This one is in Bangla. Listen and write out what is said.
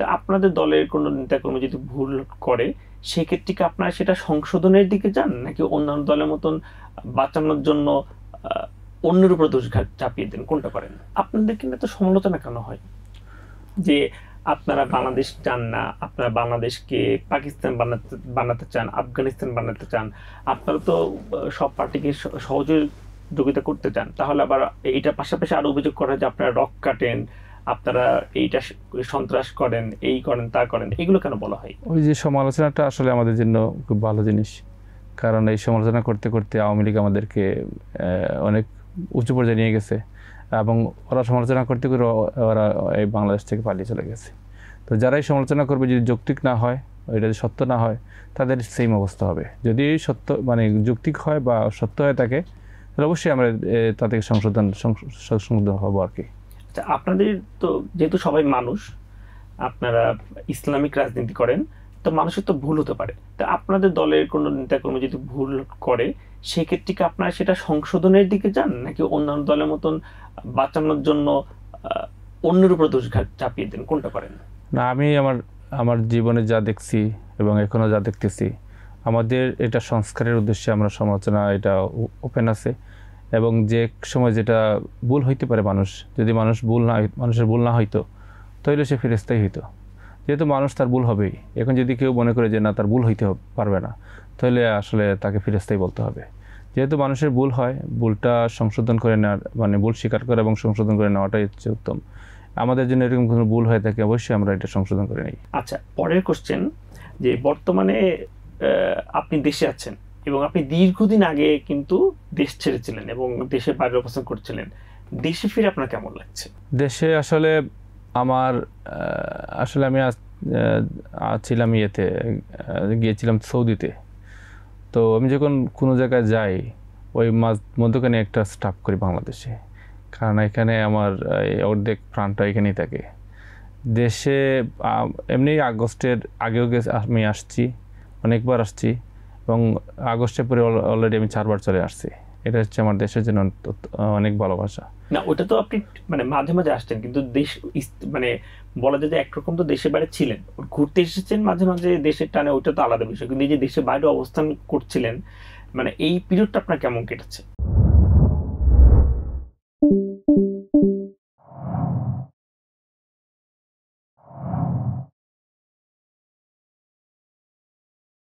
তা আপনাদের দলের কোনো নেতাকর্মী যদি ভুল করে, সেক্ষেত্রে কি আপনারা সেটা সংশোধনের দিকে যান, নাকি অন্যান্য দলের মতন বাঁচানোর জন্য আহ, অন্যের উপর দোষ চাপিয়ে দেন, কোনটা করেন? আপনাদের কিন্তু এত সমালোচনা কেন হয় যে আপনারা বাংলাদেশ চান না, আপনারা বাংলাদেশকে পাকিস্তান বানাতে বানাতে চান, আফগানিস্তান বানাতে চান? আপনারা তো সব পার্টিকে সহযোগিতা করতে চান, তাহলে আবার এইটার পাশাপাশি আরো অভিযোগ করা হয় যে আপনারা রক কাটেন, আপনারা এইটা সন্ত্রাস করেন, এই করেন তা করেন, এগুলো কেন বলা হয়? ওই যে সমালোচনাটা আসলে আমাদের জন্য খুব ভালো জিনিস, কারণ এই সমালোচনা করতে করতে আওয়ামী লীগ আমাদেরকে অনেক উঁচু পর্যায়ে নিয়ে গেছে, এবং ওরা সমালোচনা করতে করে ওরা এই বাংলাদেশ থেকে পালিয়ে চলে গেছে। তো যারাই সমালোচনা করবে, যদি যৌক্তিক না হয়, এটা যদি সত্য না হয়, তাদের সেম অবস্থা হবে। যদি সত্য মানে যৌক্তিক হয় বা সত্য হয়ে থাকে, তাহলে অবশ্যই আমরা তাদেরকে সংশোধন হবো আর কি। আচ্ছা, আপনাদের তো যেহেতু সবাই মানুষ, আপনারা ইসলামিক রাজনীতি করেন, তো মানুষের তো ভুল হতে পারে। তা আপনাদের দলের কোনো নেতাকর্মী যদি ভুল করে, সেক্ষেত্রে কি আপনারা সেটা সংশোধনের দিকে যান, নাকি অন্যান্য দলের মতন বাঁচানোর জন্য অন্যের উপর দোষ চাপিয়ে দেন, কোনটা করেন? না, আমি আমার আমার জীবনে যা দেখছি এবং এখনও যা দেখতেছি, আমাদের এটা সংস্কারের উদ্দেশ্যে আমরা সমালোচনা এটা ওপেন আছে। এবং যে সময় যেটা ভুল হইতে পারে, মানুষের ভুল না হইতো, তাহলে সে ফেরেশতাই হইতো। যেহেতু মানুষ, তার ভুল হবেই। এখন যদি কেউ মনে করে যে না, তার ভুল হইতে পারবে না, তাহলে আসলে তাকে ফেরেশতাই বলতে হবে। যেহেতু মানুষের ভুল হয়, ভুলটা সংশোধন করে নেওয়ার মানে ভুল স্বীকার করে এবং সংশোধন করে নেওয়াটাই হচ্ছে উত্তম। আমাদের জন্য এরকম কোনো ভুল হয়ে থাকে, অবশ্যই আমরা এটা সংশোধন করে নিই। আচ্ছা, পরের কোশ্চেন, যে বর্তমানে আপনি দেশে আছেন এবং আপনি দীর্ঘদিন আগে কিন্তু দেশ ছেড়েছিলেন এবং দেশের বাইরে অবস্থান করছিলেন। দেশে ফিরে আপনার কেমন লাগছে? দেশে আসলে আমার আসলে আমি ছিলাম গিয়েছিলাম সৌদিতে। তো আমি যখন কোনো জায়গায় যাই, ওই মধ্যখানে একটা স্টাফ করি বাংলাদেশে, কারণ এখানে আমার অর্ধেক প্রাণটা এখানেই থাকে। দেশে এমনি আগস্টের আগেও আমি আসছি, অনেকবার আসছি, এবং আগস্টের পরে অলরেডি আমি 4 বার চলে আসছি। এটা হচ্ছে আমার দেশের জন্য অনেক ভালোবাসা। না, ওটা তো আপনি মানে মাঝে মাঝে আসছেন, কিন্তু দেশ মানে বলা যায় যে একরকম তো দেশের বাইরে ছিলেন, ঘুরতে এসেছেন মাঝে মাঝে দেশের টানে, ওইটা তো আলাদা বিষয়। কিন্তু এই যে দেশের বাইরে অবস্থান করছিলেন, মানে এই পিরিয়ডটা আপনার কেমন কেটেছে?